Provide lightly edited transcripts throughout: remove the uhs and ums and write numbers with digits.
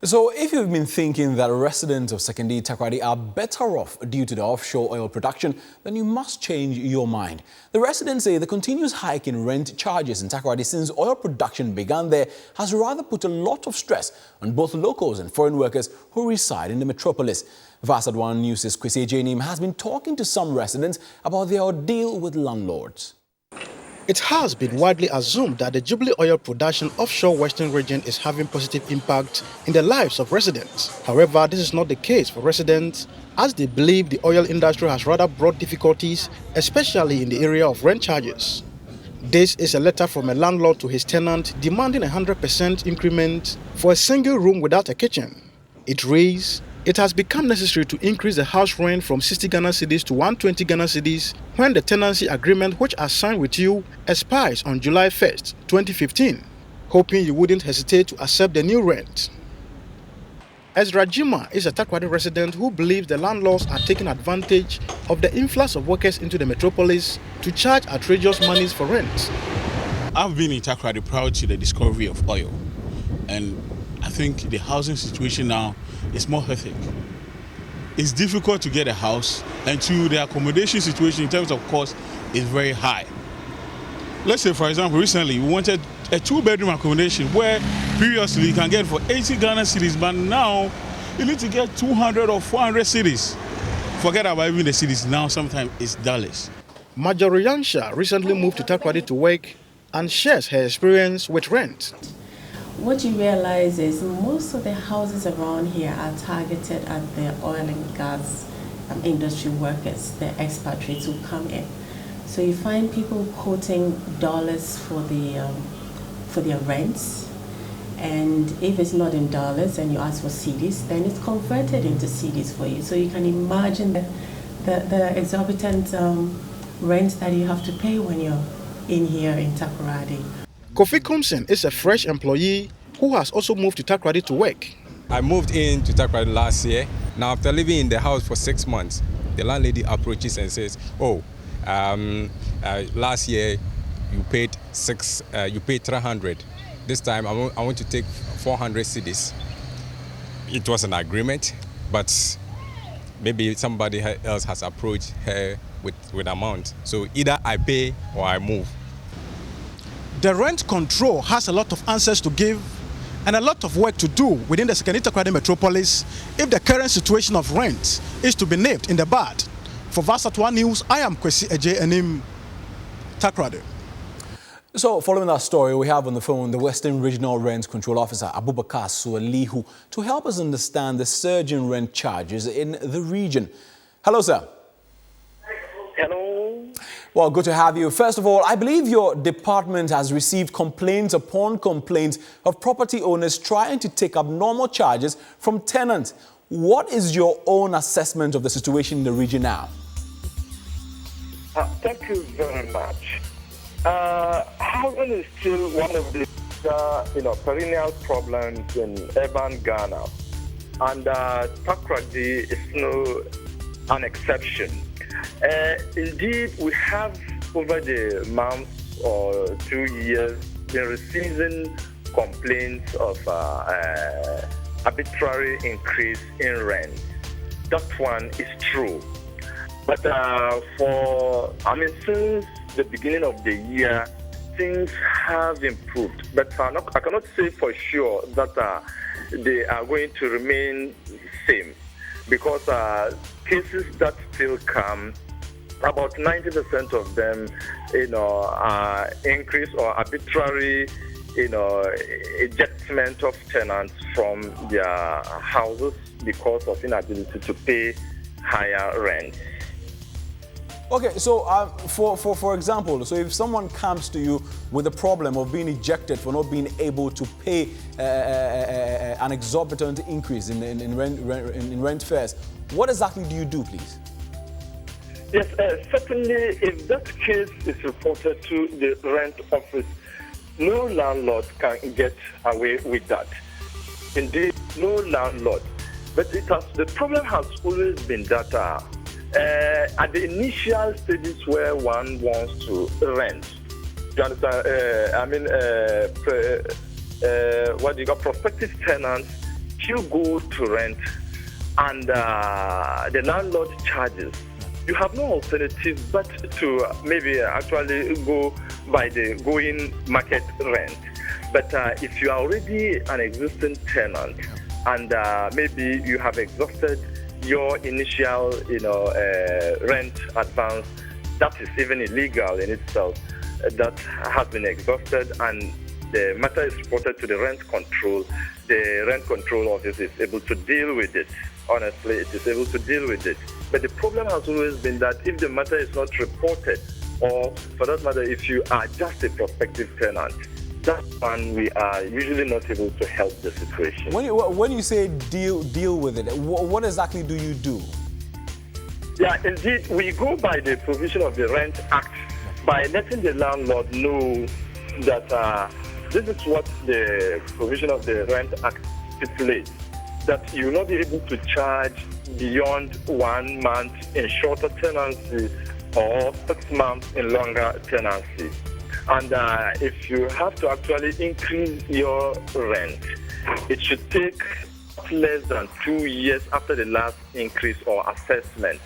So if you've been thinking that residents of Secondary Takoradi are better off due to the offshore oil production, then you must change your mind. The residents say the continuous hike in rent charges in Takoradi since oil production began there has rather put a lot of stress on both locals and foreign workers who reside in the metropolis. Vassad One News' Annim has been talking to some residents about their ordeal with landlords. It has been widely assumed that the Jubilee oil production offshore western region is having positive impact in the lives of residents. However, this is not the case for residents, as they believe the oil industry has rather brought difficulties, especially in the area of rent charges. This is a letter from a landlord to his tenant demanding a 100% increment for a single room without a kitchen. It reads, "It has become necessary to increase the house rent from 60 Ghana cedis to 120 Ghana cedis when the tenancy agreement which I signed with you expires on July 1st, 2015. Hoping you wouldn't hesitate to accept the new rent." Ezra Jima is a Takoradi resident who believes the landlords are taking advantage of the influx of workers into the metropolis to charge outrageous monies for rent. I've been in Takoradi prior to the discovery of oil, and I think the housing situation now is more hectic. It's difficult to get a house, and the accommodation situation in terms of cost is very high. Let's say, for example, recently we wanted a 2-bedroom accommodation where previously you can get for 80 Ghana cedis, but now you need to get 200 or 400 cedis. Forget about even the cedis, now sometimes it's dollars. Major Yansha recently moved to Takoradi to work and shares her experience with rent. What you realize is most of the houses around here are targeted at the oil and gas industry workers, the expatriates who come in. So you find people quoting dollars for their rents, and if it's not in dollars and you ask for cedis, then it's converted into cedis for you. So you can imagine the exorbitant rent that you have to pay when you're in here in Takoradi. Kofi Kumsen is a fresh employee who has also moved to Takoradi to work. I moved into Takoradi last year. Now, after living in the house for 6 months, the landlady approaches and says, "Oh, last year you paid 300. This time I want to take 400 cedis." It was an agreement, but maybe somebody else has approached her with amount. So either I pay or I move. The rent control has a lot of answers to give and a lot of work to do within the Secondary Takoradi metropolis if the current situation of rent is to be nipped in the bud. For Vassad One News, I am Agyei, Annim, Takoradi. So following that story, we have on the phone the Western Regional Rent Control Officer, Abubakar Sualihu, to help us understand the surge in rent charges in the region. Hello, sir. Hello. Well, good to have you. First of all, I believe your department has received complaints upon complaints of property owners trying to take abnormal charges from tenants. What is your own assessment of the situation in the region now? Thank you very much. Housing is still one of the perennial problems in urban Ghana, and Takoradi is no an exception. Indeed, we have over the months or 2 years been receiving complaints of arbitrary increase in rent. That one is true. But since the beginning of the year, things have improved. But I cannot say for sure that they are going to remain same, because cases that still come, about 90% of them, are increase or arbitrary, ejectment of tenants from their houses because of inability to pay higher rent. Okay, so for example, so if someone comes to you with a problem of being ejected for not being able to pay an exorbitant increase in rent fares, what exactly do you do, please? Yes, certainly, if that case is reported to the rent office, no landlord can get away with that. Indeed, no landlord. But the problem has always been that at the initial stages where one wants to rent, you understand? Prospective tenants if you go to rent and the landlord charges, you have no alternative but to maybe actually go by the going market rent. But if you are already an existing tenant and maybe you have exhausted your initial, rent advance, that is even illegal in itself. That has been exhausted, and the matter is reported to the rent control. The rent control office is able to deal with it. Honestly, it is able to deal with it. But the problem has always been that if the matter is not reported, or for that matter, if you are just a prospective tenant, that's when we are usually not able to help the situation. When you say deal with it, what exactly do you do? Yeah, indeed, we go by the provision of the Rent Act by letting the landlord know that this is what the provision of the Rent Act stipulates, that you will not be able to charge beyond 1 month in shorter tenancy or 6 months in longer tenancy. And if you have to actually increase your rent, it should take less than 2 years after the last increase or assessment.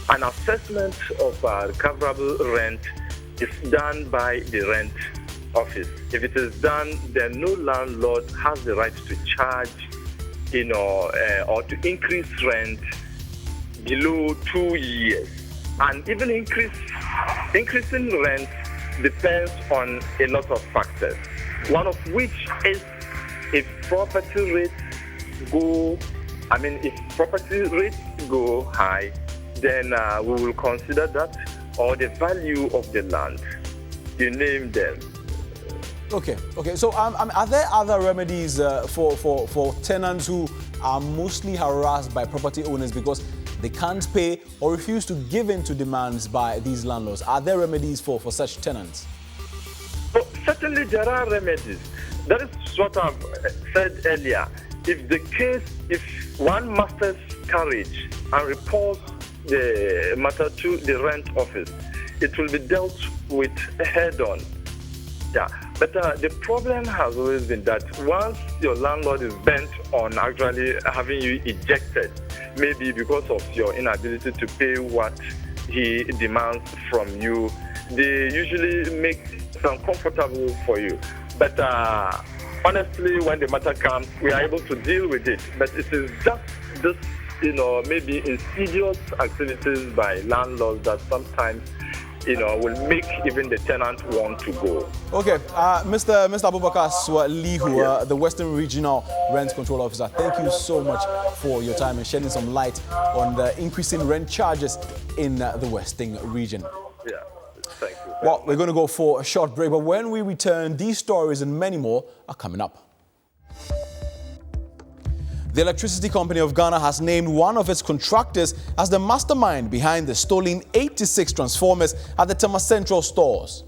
An assessment of recoverable rent is done by the rent office. If it is done, then no landlord has the right to charge, or to increase rent below 2 years. And even increasing rent depends on a lot of factors, one of which is if property rates go high, then we will consider that, or the value of the land, you name them. Okay. So are there other remedies for tenants who are mostly harassed by property owners because they can't pay or refuse to give in to demands by these landlords? Are there remedies for such tenants? Well, certainly there are remedies. That is what I've said earlier. If one masters courage and reports the matter to the rent office, it will be dealt with head on. Yeah, but the problem has always been that once your landlord is bent on actually having you ejected, maybe because of your inability to pay what he demands from you, they usually make it uncomfortable for you. But honestly, when the matter comes, we are able to deal with it. But it is just this, maybe insidious activities by landlords that sometimes will make even the tenant want to go. Okay, Mr. Abubakar Swalihu, the Western Regional Rent Control Officer, thank you so much for your time and shedding some light on the increasing rent charges in the Western region. Yeah, thank you. Well, we're going to go for a short break, but when we return, these stories and many more are coming up. The Electricity Company of Ghana has named one of its contractors as the mastermind behind the stolen 86 transformers at the Tema Central stores.